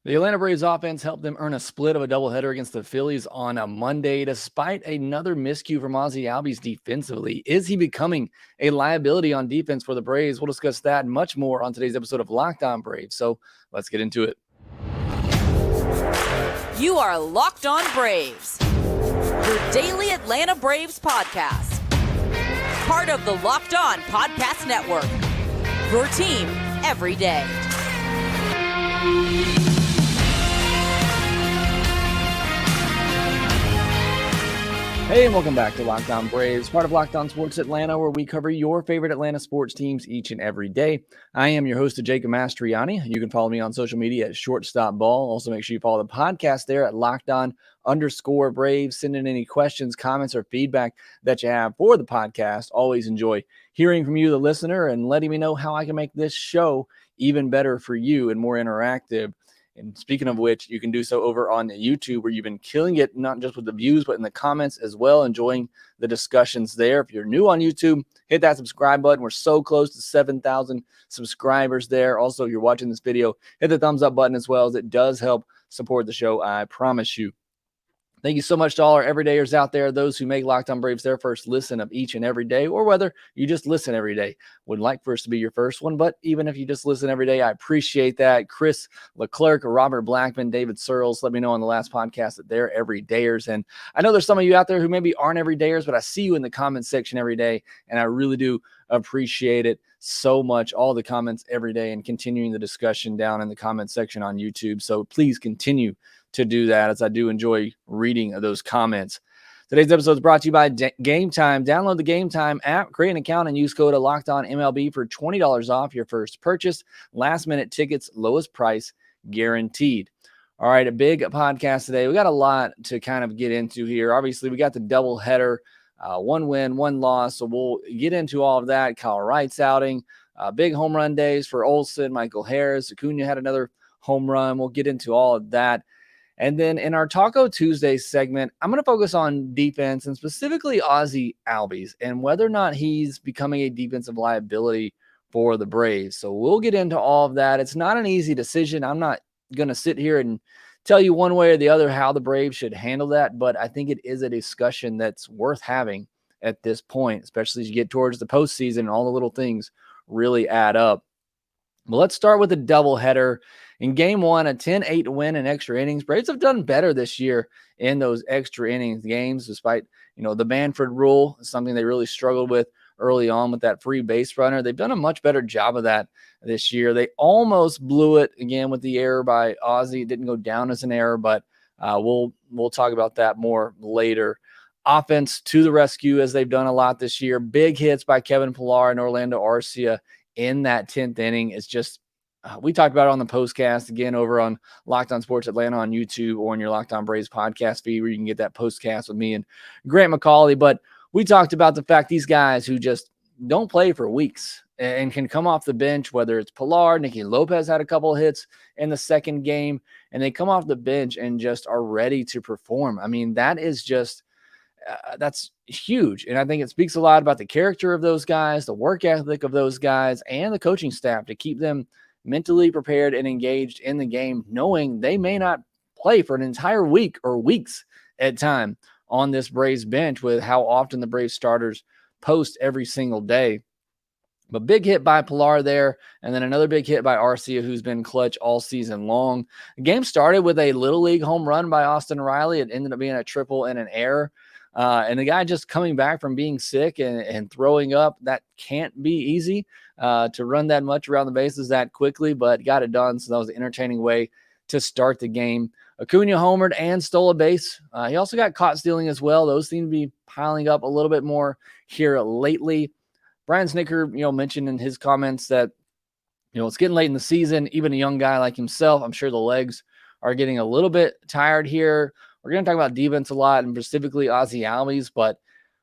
The Atlanta Braves offense helped them earn a split of a doubleheader against the Phillies on a Monday, despite another miscue from Ozzie Albies defensively. Is he becoming a liability on defense for the Braves? We'll discuss that and much more on today's episode of Locked On Braves. So let's get into it. You are Locked On Braves, your daily Atlanta Braves podcast. Part of the Locked On Podcast Network, your team every day. Hey, and welcome back to Locked On Braves, part of Locked On Sports Atlanta, where we cover your favorite Atlanta sports teams each and every day. I am your host, Jacob Mastriani. You can follow me on social media at ShortstopBall. Also, make sure you follow the podcast there at LockedOn_Braves. Send in any questions, comments, or feedback that you have for the podcast. Always enjoy hearing from you, the listener, and letting me know how I can make this show even better for you and more interactive. And speaking of which, you can do so over on YouTube, where you've been killing it, not just with the views, but in the comments as well, enjoying the discussions there. If you're new on YouTube, hit that subscribe button. We're so close to 7,000 subscribers there. Also, if you're watching this video, hit the thumbs up button as well, as it does help support the show, I promise you. Thank you so much to all our everydayers out there, those who make Locked On Braves their first listen of each and every day, or whether you just listen every day. Would like for us to be your first one, but even if you just listen every day, I appreciate that. Chris Leclerc, Robert Blackman, David Searles, let me know on the last podcast that they're everydayers. And I know there's some of you out there who maybe aren't everydayers, but I see you in the comments section every day, and I really do appreciate it so much, all the comments every day, and continuing the discussion down in the comment section on YouTube. So please continue to do that, as I do enjoy reading those comments. Today's episode is brought to you by Gametime. Download the Gametime app, create an account, and use code LOCKEDONMLB for $20 off your first purchase. Last minute tickets, lowest price guaranteed. All right, a big podcast today. We got a lot to kind of get into here. Obviously, we got the doubleheader, one win, one loss. So we'll get into all of that. Kyle Wright's outing, big home run days for Olson, Michael Harris. Acuna had another home run. We'll get into all of that. And then in our Taco Tuesday segment, I'm going to focus on defense, and specifically Ozzie Albies, and whether or not he's becoming a defensive liability for the Braves. So we'll get into all of that. It's not an easy decision. I'm not going to sit here and tell you one way or the other how the Braves should handle that, but I think it is a discussion that's worth having at this point, especially as you get towards the postseason and all the little things really add up. But let's start with the doubleheader. In game one, a 10-8 win in extra innings. Braves have done better this year in those extra innings games, despite, the Manfred rule, something they really struggled with early on with that free base runner. They've done a much better job of that this year. They almost blew it again with the error by Ozzie. It didn't go down as an error, but we'll talk about that more later. Offense to the rescue, as they've done a lot this year. Big hits by Kevin Pillar and Orlando Arcia in that 10th inning. Is just, we talked about it on the postcast, again, over on Locked On Sports Atlanta on YouTube, or on your Locked On Braves podcast feed, where you can get that postcast with me and Grant McCauley. But we talked about the fact these guys who just don't play for weeks and can come off the bench, whether it's Pillar, Nikki Lopez had a couple of hits in the second game, and they come off the bench and just are ready to perform. I mean, that is just, that's huge. And I think it speaks a lot about the character of those guys, the work ethic of those guys, and the coaching staff to keep them mentally prepared and engaged in the game, knowing they may not play for an entire week or weeks at time on this Braves bench, with how often the Braves starters post every single day. But big hit by Pillar there, and then another big hit by Arcia, who's been clutch all season long. The game started with a Little League home run by Austin Riley. It ended up being a triple and an error. And the guy just coming back from being sick and throwing up, that can't be easy to run that much around the bases that quickly, but got it done. So that was an entertaining way to start the game. Acuna homered and stole a base. He also got caught stealing as well. Those seem to be piling up a little bit more here lately. Brian Snicker, mentioned in his comments that, it's getting late in the season. Even a young guy like himself, I'm sure the legs are getting a little bit tired here. We're going to talk about defense a lot, and specifically Ozzie Albies, but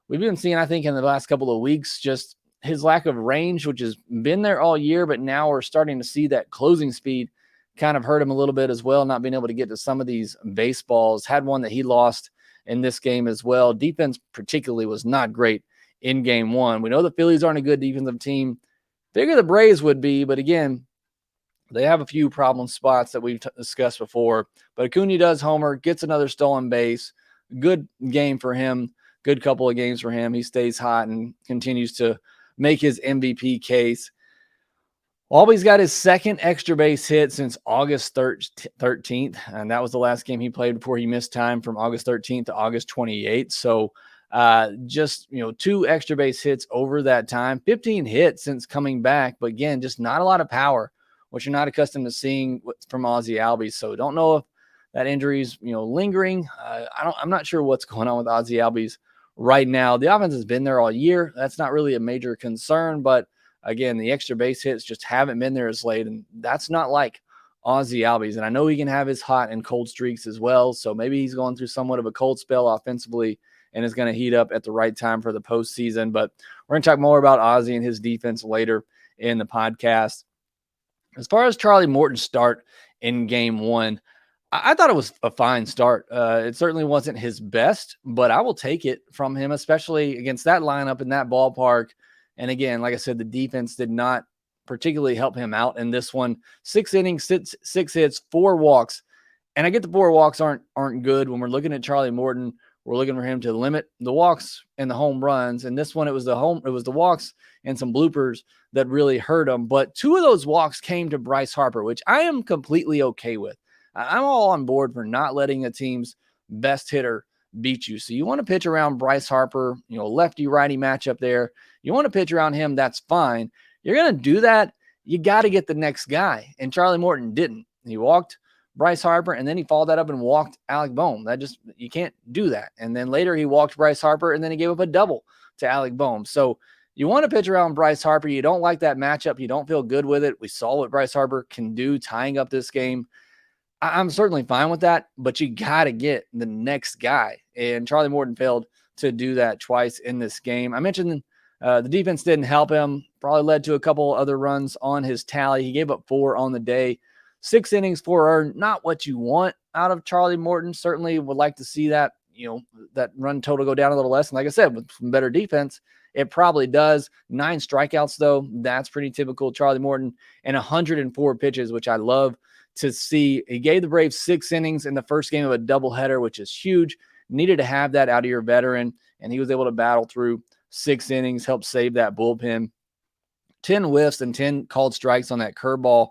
we've been seeing, I think, in the last couple of weeks, just his lack of range, which has been there all year, but now we're starting to see that closing speed kind of hurt him a little bit as well, not being able to get to some of these baseballs. Had one that he lost in this game as well. Defense particularly was not great in game one. We know the Phillies aren't a good defensive team. Figure the Braves would be, but again, They have a few problem spots that we've discussed before, but Acuna does homer, gets another stolen base. Good game for him. Good couple of games for him. He stays hot and continues to make his MVP case. Albies got his second extra base hit since August 13th, and that was the last game he played before he missed time from August 13th to August 28th. So just, 2 extra base hits over that time, 15 hits since coming back, but again, just not a lot of power, which you're not accustomed to seeing from Ozzie Albies. So don't know if that injury's, lingering. I'm not sure what's going on with Ozzie Albies right now. The offense has been there all year. That's not really a major concern, but again, the extra base hits just haven't been there as late, and that's not like Ozzie Albies. And I know he can have his hot and cold streaks as well, so maybe he's going through somewhat of a cold spell offensively and is going to heat up at the right time for the postseason. But we're going to talk more about Ozzie and his defense later in the podcast. As far as Charlie Morton's start in Game 1, I thought it was a fine start. It certainly wasn't his best, but I will take it from him, especially against that lineup in that ballpark. And again, like I said, the defense did not particularly help him out in this one. 6 innings, 6 hits, 4 walks. And I get the 4 walks aren't good. When we're looking at Charlie Morton, we're looking for him to limit the walks and the home runs. And this one, it was the walks and some bloopers that really hurt him. But 2 of those walks came to Bryce Harper, which I am completely okay with. I'm all on board for not letting a team's best hitter beat you. So you want to pitch around Bryce Harper, lefty-righty matchup there. You want to pitch around him, that's fine. You're going to do that, you got to get the next guy. And Charlie Morton didn't. He walked Bryce Harper, and then he followed that up and walked Alec Bohm. You can't do that. And then later he walked Bryce Harper, and then he gave up a double to Alec Bohm. So you want to pitch around Bryce Harper. You don't like that matchup. You don't feel good with it. We saw what Bryce Harper can do tying up this game. I'm certainly fine with that, but you got to get the next guy. And Charlie Morton failed to do that twice in this game. I mentioned the defense didn't help him, probably led to a couple other runs on his tally. He gave up 4 on the day. 6 innings, 4 earned, not what you want out of Charlie Morton. Certainly would like to see that, that run total go down a little less. And like I said, with some better defense, it probably does. 9 strikeouts, though. That's pretty typical Charlie Morton. And 104 pitches, which I love to see. He gave the Braves 6 innings in the first game of a doubleheader, which is huge. Needed to have that out of your veteran, and he was able to battle through 6 innings, help save that bullpen. 10 whiffs and 10 called strikes on that curveball,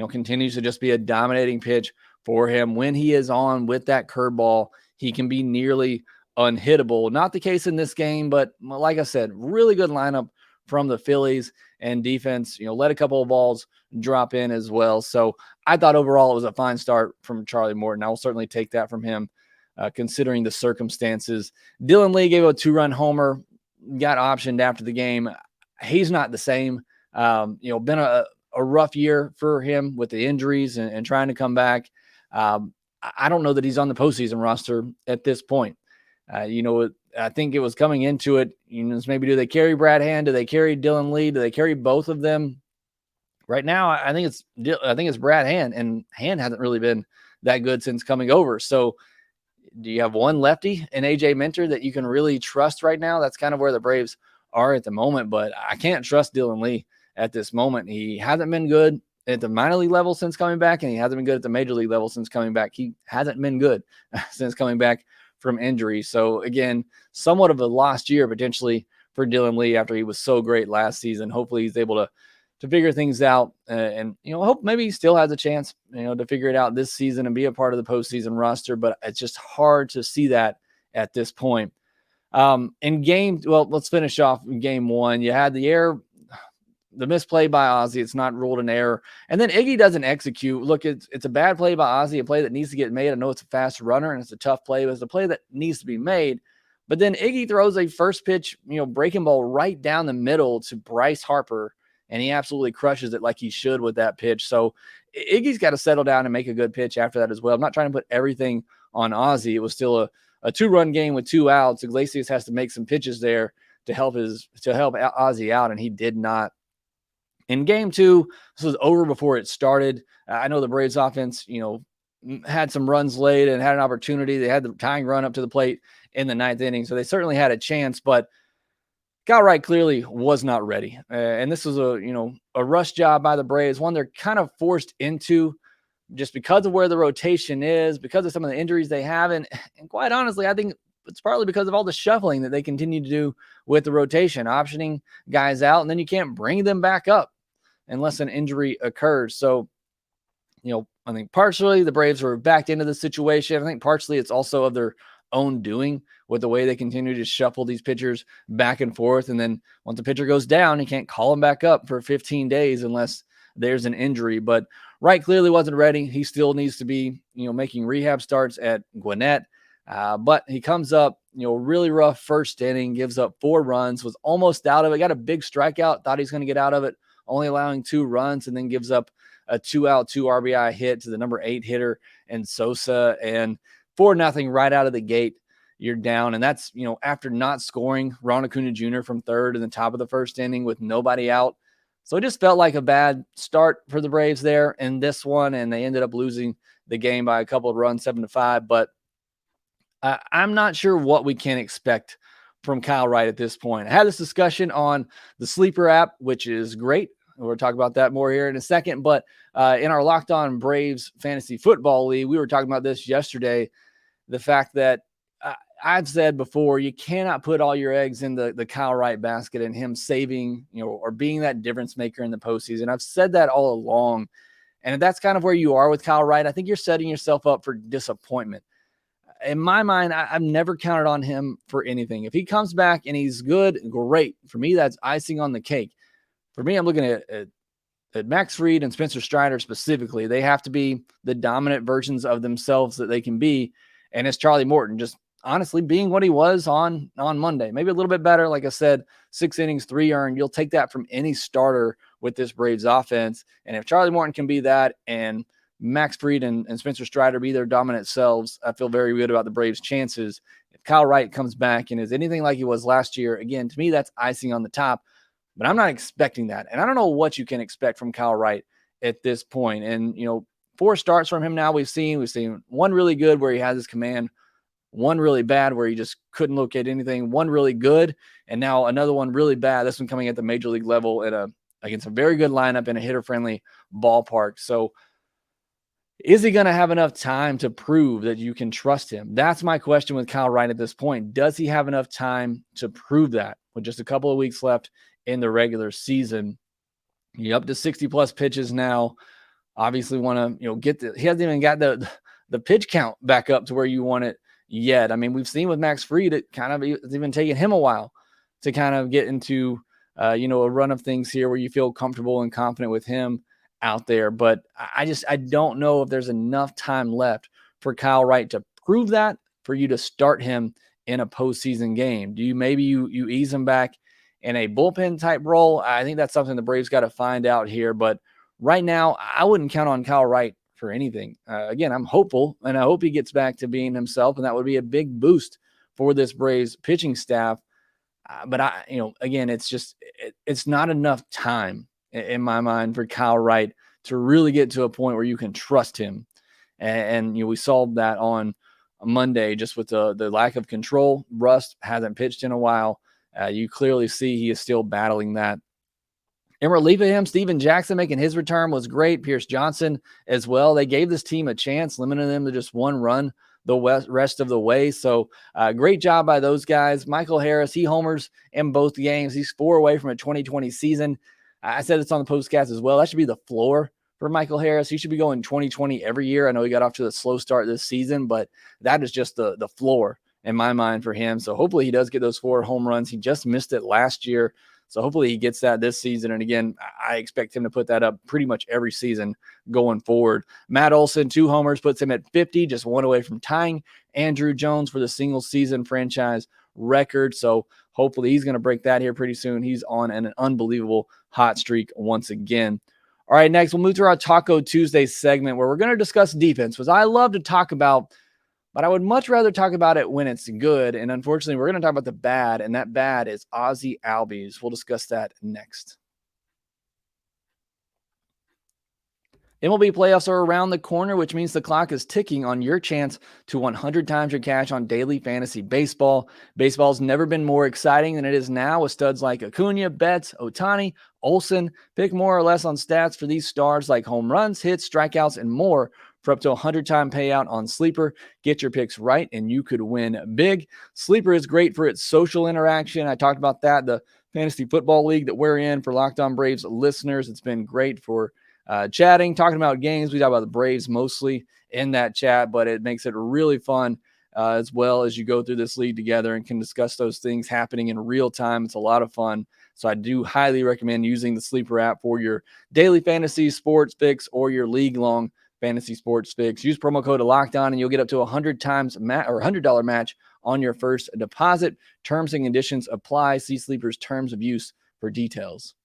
continues to just be a dominating pitch for him. When he is on with that curveball, he can be nearly unhittable. Not the case in this game, but like I said, really good lineup from the Phillies, and defense, let a couple of balls drop in as well. So I thought overall it was a fine start from Charlie Morton. I will certainly take that from him, considering the circumstances. Dylan Lee gave a 2-run homer, got optioned after the game. He's not the same. Been a rough year for him with the injuries and trying to come back. I don't know that he's on the postseason roster at this point. I think it was coming into it, maybe do they carry Brad Hand? Do they carry Dylan Lee? Do they carry both of them? Right now, I think it's Brad Hand, and Hand hasn't really been that good since coming over. So do you have one lefty in AJ Minter that you can really trust right now? That's kind of where the Braves are at the moment, but I can't trust Dylan Lee at this moment. He hasn't been good at the minor league level since coming back, and he hasn't been good at the major league level since coming back. He hasn't been good since coming back from injury. So again, somewhat of a lost year potentially for Dylan Lee after he was so great last season. Hopefully he's able to figure things out, and hope maybe he still has a chance, to figure it out this season and be a part of the postseason roster. But it's just hard to see that at this point. Let's finish off in Game 1. You had the misplay by Ozzie. It's not ruled an error. And then Iggy doesn't execute. Look, it's a bad play by Ozzie, a play that needs to get made. I know it's a fast runner and it's a tough play, but it's a play that needs to be made. But then Iggy throws a first pitch, breaking ball right down the middle to Bryce Harper, and he absolutely crushes it like he should with that pitch. So Iggy's got to settle down and make a good pitch after that as well. I'm not trying to put everything on Ozzie. It was still a 2-run game with 2 outs. Iglesias has to make some pitches there to help Ozzie out, and he did not. In Game 2, this was over before it started. I know the Braves offense, had some runs late and had an opportunity. They had the tying run up to the plate in the 9th inning, so they certainly had a chance. But Kyle Wright clearly was not ready. And this was a rush job by the Braves, one they're kind of forced into just because of where the rotation is, because of some of the injuries they have. And quite honestly, I think it's partly because of all the shuffling that they continue to do with the rotation, optioning guys out, and then you can't bring them back up unless an injury occurs. So, I think partially the Braves were backed into the situation. I think partially it's also of their own doing with the way they continue to shuffle these pitchers back and forth. And then once the pitcher goes down, you can't call him back up for 15 days unless there's an injury. But Wright clearly wasn't ready. He still needs to be, making rehab starts at Gwinnett. But he comes up, really rough first inning, gives up 4 runs, was almost out of it, got a big strikeout, thought he's going to get out of it, only allowing 2 runs, and then gives up a 2-out, 2 RBI hit to the number 8 hitter and Sosa, and 4-0 right out of the gate. You're down. And that's, after not scoring Ronald Acuna Jr. from third in the top of the first inning with nobody out. So it just felt like a bad start for the Braves there in this one, and they ended up losing the game by a couple of runs, 7-5. But I'm not sure what we can expect from Kyle Wright at this point. I had this discussion on the Sleeper app, which is great. We'll talk about that more here in a second. But in our Locked On Braves Fantasy Football League, we were talking about this yesterday, the fact that I've said before, you cannot put all your eggs in the Kyle Wright basket and him saving, or being that difference maker in the postseason. I've said that all along. And if that's kind of where you are with Kyle Wright, I think you're setting yourself up for disappointment. In my mind, I've never counted on him for anything. If he comes back and he's good, great. For me, that's icing on the cake. For me, I'm looking at Max Fried and Spencer Strider specifically. They have to be the dominant versions of themselves that they can be. And it's Charlie Morton just honestly being what he was on Monday. Maybe a little bit better. Like I said, 6 innings, 3 earned. You'll take that from any starter with this Braves offense. And if Charlie Morton can be that and Max Fried and Spencer Strider be their dominant selves, I feel very good about the Braves' chances. If Kyle Wright comes back and is anything like he was last year, again, to me, that's icing on the top. But I'm not expecting that. And I don't know what you can expect from Kyle Wright at this point. And, 4 starts from him now we've seen one really good where he has his command, one really bad where he just couldn't locate anything, one really good, and now another one really bad. This one coming at the major league level against a very good lineup in a hitter-friendly ballpark. So is he going to have enough time to prove that you can trust him? That's my question with Kyle Wright at this point. Does he have enough time to prove that with just a couple of weeks left in the regular season? You're up to 60-plus pitches now. Obviously want to, he hasn't even got the pitch count back up to where you want it yet. I mean, we've seen with Max Fried, it's even taken him a while to kind of get into, a run of things here where you feel comfortable and confident with him out there. But I don't know if there's enough time left for Kyle Wright to prove that for you to start him in a postseason game. Do you ease him back in a bullpen type role? I think that's something the Braves got to find out here. But right now, I wouldn't count on Kyle Wright for anything. Again, I'm hopeful, and I hope he gets back to being himself, and that would be a big boost for this Braves pitching staff. But again, it's not enough time in my mind for Kyle Wright to really get to a point where you can trust him. And we saw that on Monday just with the lack of control. Rust hasn't pitched in a while. You clearly see he is still battling that. In relief of him, Steven Jackson making his return was great. Pierce Johnson as well. They gave this team a chance, limiting them to just 1 run the rest of the way. So great job by those guys. Michael Harris, he homers in both games. He's 4 away from a 2020 season. I said it's on the postcast as well. That should be the floor for Michael Harris. He should be going 2020 every year. I know he got off to a slow start this season, but that is just the floor in my mind for him. So hopefully he does get those 4 home runs. He just missed it last year. So hopefully he gets that this season. And again, I expect him to put that up pretty much every season going forward. Matt Olson, 2 homers, puts him at 50, just 1 away from tying Andrew Jones for the single season franchise record. So hopefully he's going to break that here pretty soon. He's on an unbelievable hot streak once again. All right, next we'll move to our Taco Tuesday segment where we're going to discuss defense, which I love to talk about, but I would much rather talk about it when it's good. And unfortunately, we're going to talk about the bad, and that bad is Ozzie Albies. We'll discuss that next. MLB playoffs are around the corner, which means the clock is ticking on your chance to 100 times your cash on daily fantasy baseball. Baseball's never been more exciting than it is now with studs like Acuna, Betts, Ohtani, Olson. Pick more or less on stats for these stars like home runs, hits, strikeouts, and more for up to a 100-time payout on Sleeper. Get your picks right and you could win big. Sleeper is great for its social interaction. I talked about that, the fantasy football league that we're in for Locked On Braves listeners. It's been great for chatting, talking about games. We talk about the Braves mostly in that chat, but it makes it really fun as well as you go through this league together and can discuss those things happening in real time. It's a lot of fun. So I do highly recommend using the Sleeper app for your daily fantasy sports fix or your league-long fantasy sports fix. Use promo code LOCKEDON and you'll get up to $100 match on your first deposit. Terms and conditions apply. See Sleeper's terms of use for details.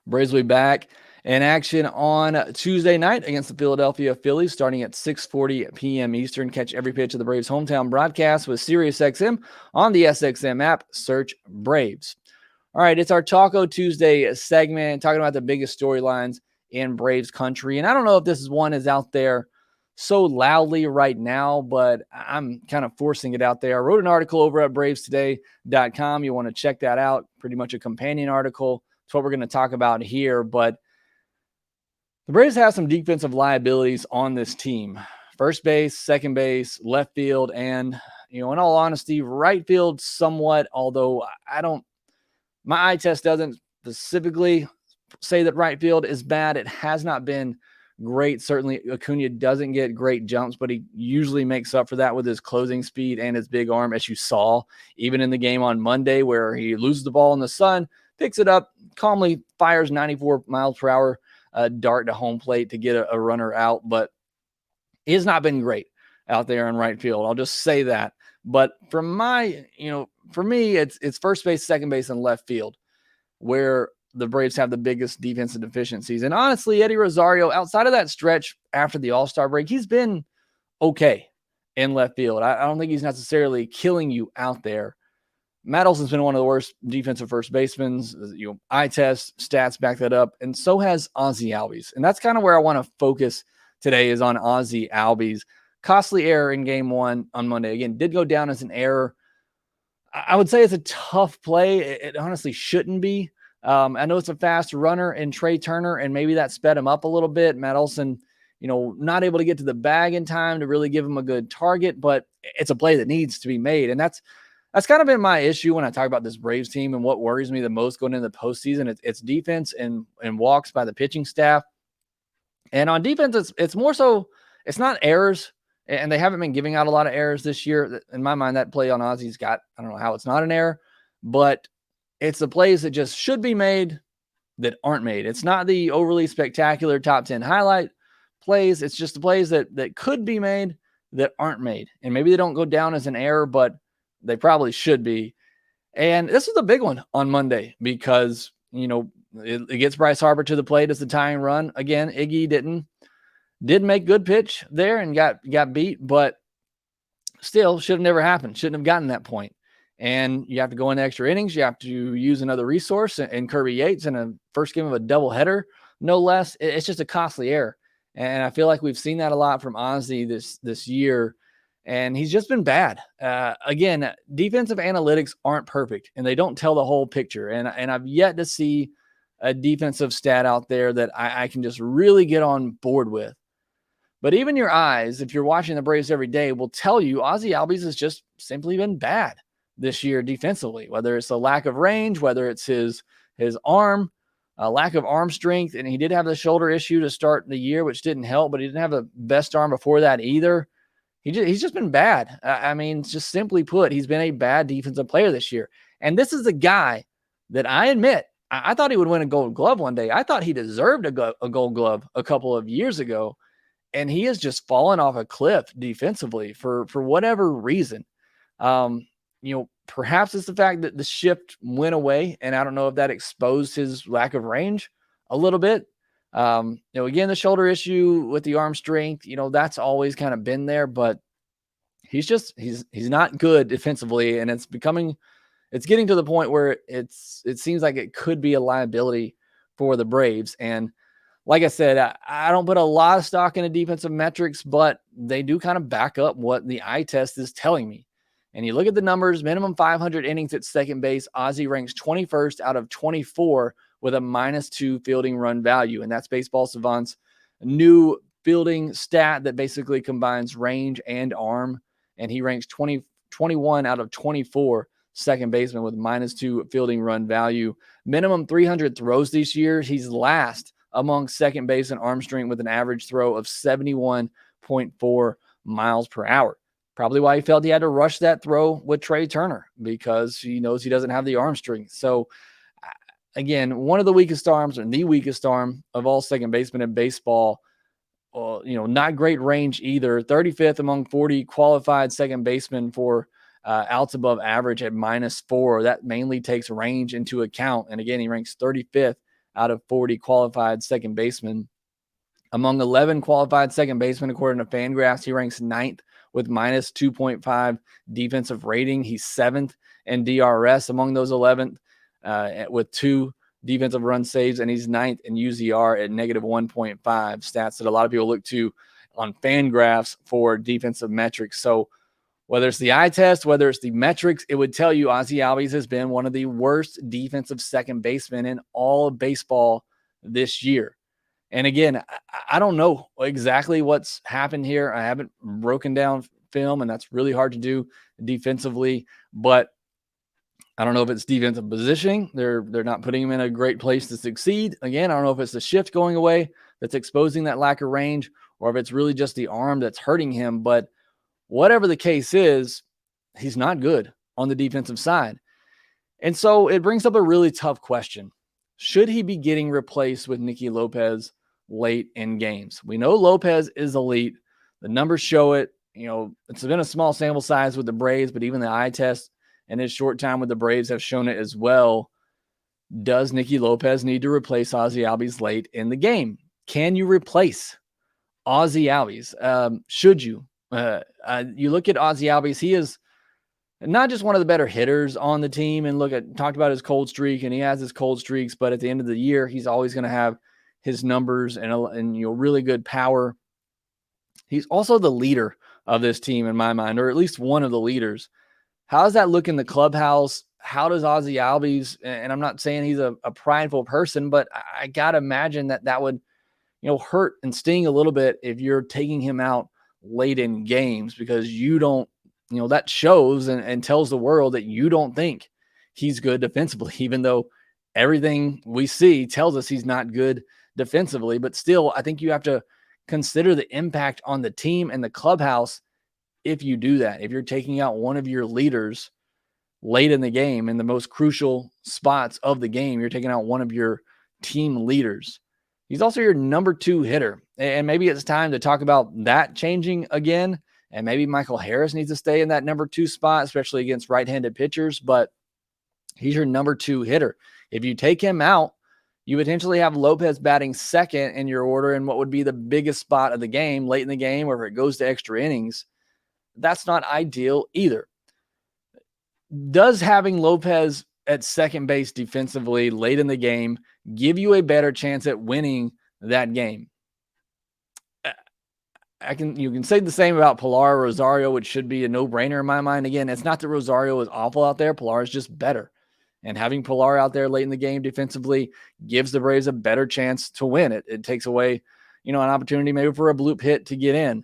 Braves will be back in action on Tuesday night against the Philadelphia Phillies starting at 6:40 p.m. Eastern. Catch every pitch of the Braves' hometown broadcast with SiriusXM on the SXM app. Search Braves. All right, it's our Taco Tuesday segment, talking about the biggest storylines in Braves country. And I don't know if this one is out there so loudly right now, but I'm kind of forcing it out there. I wrote an article over at bravestoday.com. You want to check that out. Pretty much a companion article. It's what we're going to talk about here. But the Braves have some defensive liabilities on this team. First base, second base, left field, and, in all honesty, right field somewhat, although my eye test doesn't specifically say that right field is bad. It has not been great. Certainly, Acuna doesn't get great jumps, but he usually makes up for that with his closing speed and his big arm, as you saw, even in the game on Monday where he loses the ball in the sun, picks it up, calmly fires 94 miles per hour dart to home plate to get a runner out. But he has not been great out there in right field. I'll just say that. But for me, it's first base, second base, and left field where the Braves have the biggest defensive deficiencies. And honestly, Eddie Rosario, outside of that stretch after the All-Star break, he's been okay in left field. I don't think he's necessarily killing you out there. Matt Olson's been one of the worst defensive first basemen. Eye test stats back that up, and so has Ozzie Albies. And that's kind of where I want to focus today, is on Ozzie Albies. Costly error in game one on Monday. Again, did go down as an error. I would say it's a tough play. It honestly shouldn't be. I know it's a fast runner in Trey Turner, and maybe that sped him up a little bit. Matt Olson, not able to get to the bag in time to really give him a good target, but it's a play that needs to be made. And that's kind of been my issue when I talk about this Braves team, and what worries me the most going into the postseason. It's defense and walks by the pitching staff. And on defense, it's more so, it's not errors, and they haven't been giving out a lot of errors this year. In my mind, that play on Ozzie's got, I don't know how it's not an error, but it's the plays that just should be made that aren't made. It's not the overly spectacular top 10 highlight plays. It's just the plays that could be made that aren't made. And maybe they don't go down as an error, but they probably should be. And this was a big one on Monday because, it gets Bryce Harper to the plate as the tying run. Again, Iggy did make good pitch there and got beat, but still should have never happened. Shouldn't have gotten that point. And you have to go in extra innings. You have to use another resource in Kirby Yates in a first game of a doubleheader, no less. It's just a costly error. And I feel like we've seen that a lot from Ozzie this year. And he's just been bad. Again, defensive analytics aren't perfect, and they don't tell the whole picture. And I've yet to see a defensive stat out there that I can just really get on board with. But even your eyes, if you're watching the Braves every day, will tell you Ozzie Albies has just simply been bad this year defensively, whether it's a lack of range, whether it's his arm, a lack of arm strength. And he did have the shoulder issue to start the year, which didn't help, but he didn't have the best arm before that either. He's just been bad. I mean, just simply put, he's been a bad defensive player this year. And this is a guy that I admit, I thought he would win a Gold Glove one day. I thought he deserved a Gold Glove a couple of years ago. And he has just fallen off a cliff defensively for whatever reason. Perhaps it's the fact that the shift went away, and I don't know if that exposed his lack of range a little bit. Again, the shoulder issue with the arm strength, that's always kind of been there, but he's not good defensively, and it's getting to the point where it seems like it could be a liability for the Braves. And like I said, I don't put a lot of stock into defensive metrics, but they do kind of back up what the eye test is telling me. And you look at the numbers, minimum 500 innings at second base, Ozzie ranks 21st out of 24 with a -2 fielding run value. And that's Baseball Savant's new fielding stat that basically combines range and arm. And he ranks 21 out of 24 second baseman with -2 fielding run value. Minimum 300 throws this year. He's last among second base and arm strength with an average throw of 71.4 miles per hour. Probably why he felt he had to rush that throw with Trey Turner, because he knows he doesn't have the arm strength. So again, one of the weakest arms, and the weakest arm of all second basemen in baseball. Not great range either. 35th among 40 qualified second basemen for outs above average at -4. That mainly takes range into account. And again, he ranks 35th out of 40 qualified second basemen. Among 11 qualified second basemen, according to FanGraphs, he ranks 9th with -2.5 defensive rating. He's 7th in DRS among those 11 with 2 defensive run saves, and he's 9th in UZR at -1.5, stats that a lot of people look to on FanGraphs for defensive metrics. So whether it's the eye test, whether it's the metrics, it would tell you Ozzie Albies has been one of the worst defensive second basemen in all of baseball this year. And again, I don't know exactly what's happened here. I haven't broken down film, and that's really hard to do defensively. But I don't know if it's defensive positioning. They're not putting him in a great place to succeed. Again, I don't know if it's the shift going away that's exposing that lack of range, or if it's really just the arm that's hurting him. But whatever the case is, he's not good on the defensive side. And so it brings up a really tough question. Should he be getting replaced with Nikki Lopez late in games? We know Lopez is elite. The numbers show it. It's been a small sample size with the Braves, but even the eye test and his short time with the Braves have shown it as well. Does Nikki Lopez need to replace Ozzie Albies late in the game? Can you replace Ozzie Albies? Should you? You look at Ozzie Albies, he is not just one of the better hitters on the team, and talked about his cold streak, and he has his cold streaks, but at the end of the year, he's always going to have his numbers and really good power. He's also the leader of this team in my mind, or at least one of the leaders. How does that look in the clubhouse? How does Ozzie Albies, and I'm not saying he's a prideful person, but I got to imagine that would, hurt and sting a little bit if you're taking him out late in games, because you don't, that shows and tells the world that you don't think he's good defensively, even though everything we see tells us he's not good defensively. But still, I think you have to consider the impact on the team and the clubhouse if you do that. If you're taking out one of your leaders late in the game, in the most crucial spots of the game, you're taking out one of your team leaders. He's also your number 2 hitter. And maybe it's time to talk about that changing again. And maybe Michael Harris needs to stay in that number 2 spot, especially against right-handed pitchers. But he's your number 2 hitter. If you take him out, you potentially have Lopez batting second in your order in what would be the biggest spot of the game, late in the game, or if it goes to extra innings. That's not ideal either. Does having Lopez at second base defensively late in the game give you a better chance at winning that game? You can say the same about Pilar or Rosario, which should be a no-brainer in my mind. Again, it's not that Rosario is awful out there. Pilar is just better. And having Pilar out there late in the game defensively gives the Braves a better chance to win. It takes away, an opportunity maybe for a bloop hit to get in.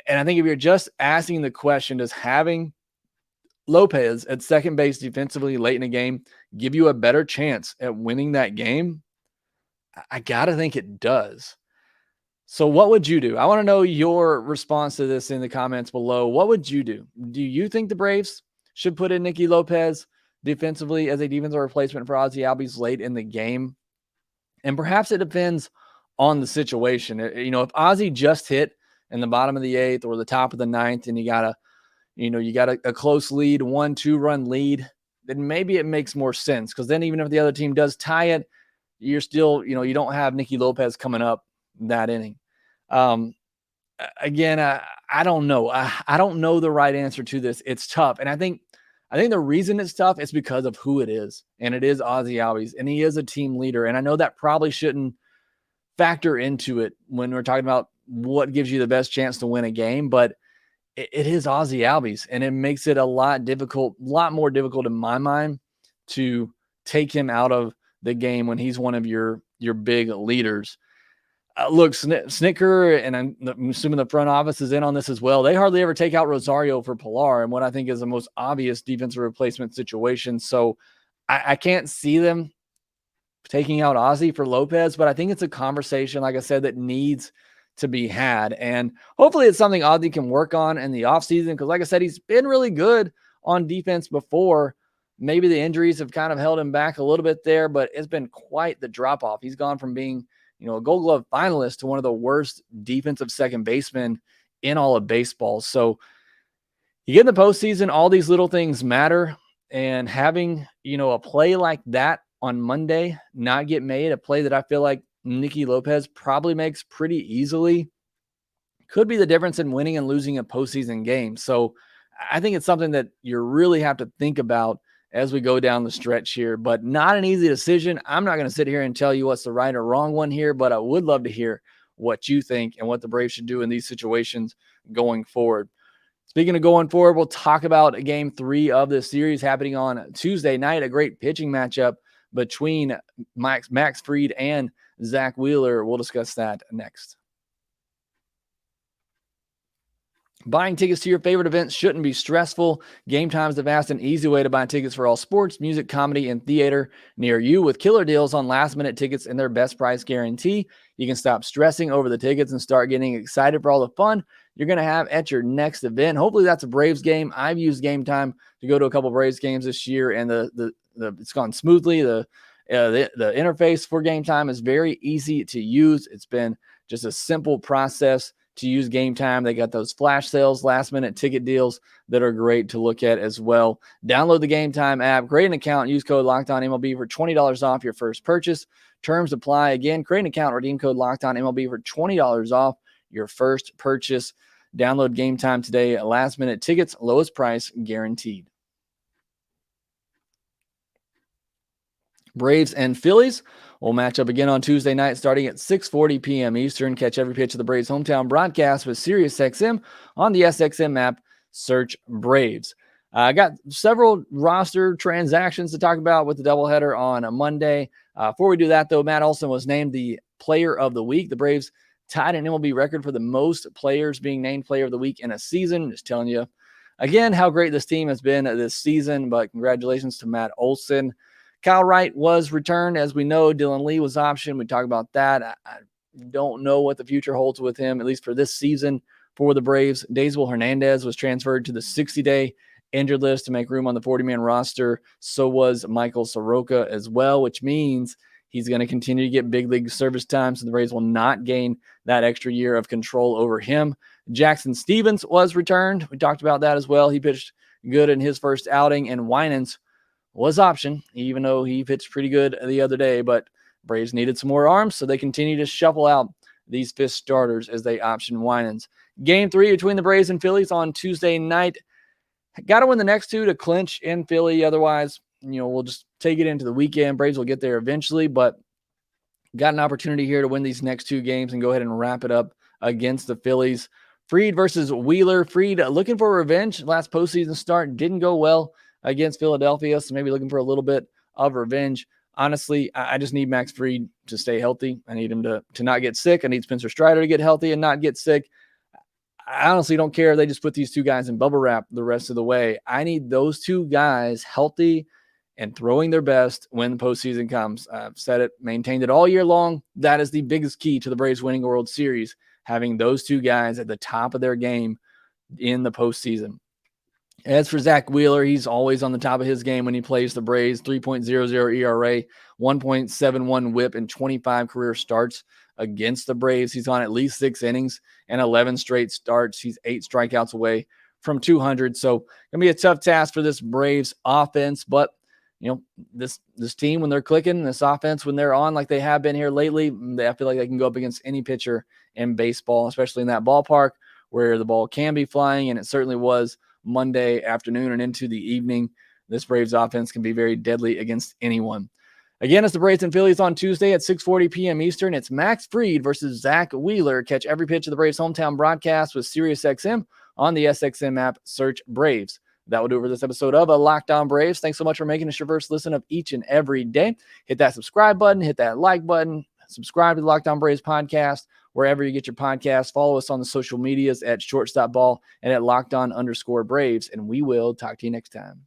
And I think if you're just asking the question, does having Lopez at second base defensively late in a game give you a better chance at winning that game? I got to think it does. So what would you do? I want to know your response to this in the comments below. What would you do? Do you think the Braves should put in Nikki Lopez defensively as a defensive replacement for Ozzie Albies late in the game? And perhaps it depends on the situation. If Ozzie just hit in the bottom of the 8th or the top of the 9th, and you got a close lead, 1-2 run lead, then maybe it makes more sense. Because then even if the other team does tie it, you're still, you don't have Nikki Lopez coming up that inning. Again, I don't know. I don't know the right answer to this. It's tough. And I think I think the reason it's tough is because of who it is, and it is Ozzie Albies, and he is a team leader. And I know that probably shouldn't factor into it when we're talking about what gives you the best chance to win a game, but it is Ozzie Albies, and it makes it a lot more difficult in my mind to take him out of the game when he's one of your big leaders. Look, Snicker, and I'm assuming the front office is in on this as well. They hardly ever take out Rosario for Pilar, and what I think is the most obvious defensive replacement situation. So I can't see them taking out Ozzie for Lopez, but I think it's a conversation, like I said, that needs to be had. And hopefully it's something Ozzie can work on in the offseason, because like I said, he's been really good on defense before. Maybe the injuries have kind of held him back a little bit there, but it's been quite the drop-off. He's gone from being, a Gold Glove finalist to one of the worst defensive second basemen in all of baseball. So you get in the postseason, all these little things matter, and having, a play like that on Monday not get made, a play that I feel like Nikki Lopez probably makes pretty easily, could be the difference in winning and losing a postseason game. So I think it's something that you really have to think about as we go down the stretch here, but not an easy decision. I'm not going to sit here and tell you what's the right or wrong one here, but I would love to hear what you think and what the Braves should do in these situations going forward. Speaking of going forward, we'll talk about game 3 of this series happening on Tuesday night, a great pitching matchup between Max Fried and Zach Wheeler. We'll discuss that next. Buying tickets to your favorite events shouldn't be stressful. Gametime is the fast and easy way to buy tickets for all sports, music, comedy, and theater near you, with killer deals on last-minute tickets and their best price guarantee. You can stop stressing over the tickets and start getting excited for all the fun you're going to have at your next event. Hopefully that's a Braves game. I've used Gametime to go to a couple Braves games this year, and it's gone smoothly. The interface for Gametime is very easy to use. It's been just a simple process to use Gametime. They got those flash sales, last minute ticket deals that are great to look at as well. Download the Gametime app, create an account, use code LOCKEDONMLB for $20 off your first purchase. Terms apply. Again, create an account, redeem code LOCKEDONMLB for $20 off your first purchase. Download Gametime today. Last minute tickets, lowest price guaranteed. Braves and Phillies will match up again on Tuesday night starting at 6:40 p.m. Eastern. Catch every pitch of the Braves' hometown broadcast with SiriusXM on the SXM app. Search Braves. I got several roster transactions to talk about with the doubleheader on a Monday. Before we do that, though, Matt Olson was named the Player of the Week. The Braves tied an MLB record for the most players being named Player of the Week in a season. Just telling you, again, how great this team has been this season, but congratulations to Matt Olson. Kyle Wright was returned. As we know, Dylan Lee was optioned. We talked about that. I don't know what the future holds with him, at least for this season for the Braves. Daysville Hernandez was transferred to the 60-day injured list to make room on the 40-man roster. So was Michael Soroka as well, which means he's going to continue to get big league service time, so the Braves will not gain that extra year of control over him. Jackson Stevens was returned. We talked about that as well. He pitched good in his first outing, and Winans was option, even though he pitched pretty good the other day, but Braves needed some more arms, so they continue to shuffle out these fifth starters as they option Winans. Game 3 between the Braves and Phillies on Tuesday night. Got to win the next two to clinch in Philly. Otherwise, we'll just take it into the weekend. Braves will get there eventually, but got an opportunity here to win these next two games and go ahead and wrap it up against the Phillies. Fried versus Wheeler. Fried looking for revenge. Last postseason start didn't go well against Philadelphia, so maybe looking for a little bit of revenge. Honestly, I just need Max Fried to stay healthy. I need him to not get sick. I need Spencer Strider to get healthy and not get sick. I honestly don't care if they just put these two guys in bubble wrap the rest of the way. I need those two guys healthy and throwing their best when the postseason comes. I've said it, maintained it all year long. That is the biggest key to the Braves winning a World Series, having those two guys at the top of their game in the postseason. As for Zach Wheeler, he's always on the top of his game when he plays the Braves. 3.00 ERA, 1.71 whip, and 25 career starts against the Braves. He's on at least 6 innings and 11 straight starts. He's 8 strikeouts away from 200. So going to be a tough task for this Braves offense. But, this team, when they're clicking, this offense, when they're on like they have been here lately, I feel like they can go up against any pitcher in baseball, especially in that ballpark where the ball can be flying, and it certainly was Monday afternoon and into the evening. This Braves offense can be very deadly against anyone. Again, it's the Braves and Phillies on Tuesday at 6:40 p.m. Eastern. It's Max Fried versus Zach Wheeler. Catch every pitch of the Braves hometown broadcast with SiriusXM on the SXM app. Search Braves. That will do it for this episode of Locked On Braves. Thanks so much for making us your first listen of each and every day. Hit that subscribe button. Hit that like button. Subscribe to the Locked On Braves podcast wherever you get your podcasts. Follow us on the social medias at shortstopball and at LockedOn_Braves. And we will talk to you next time.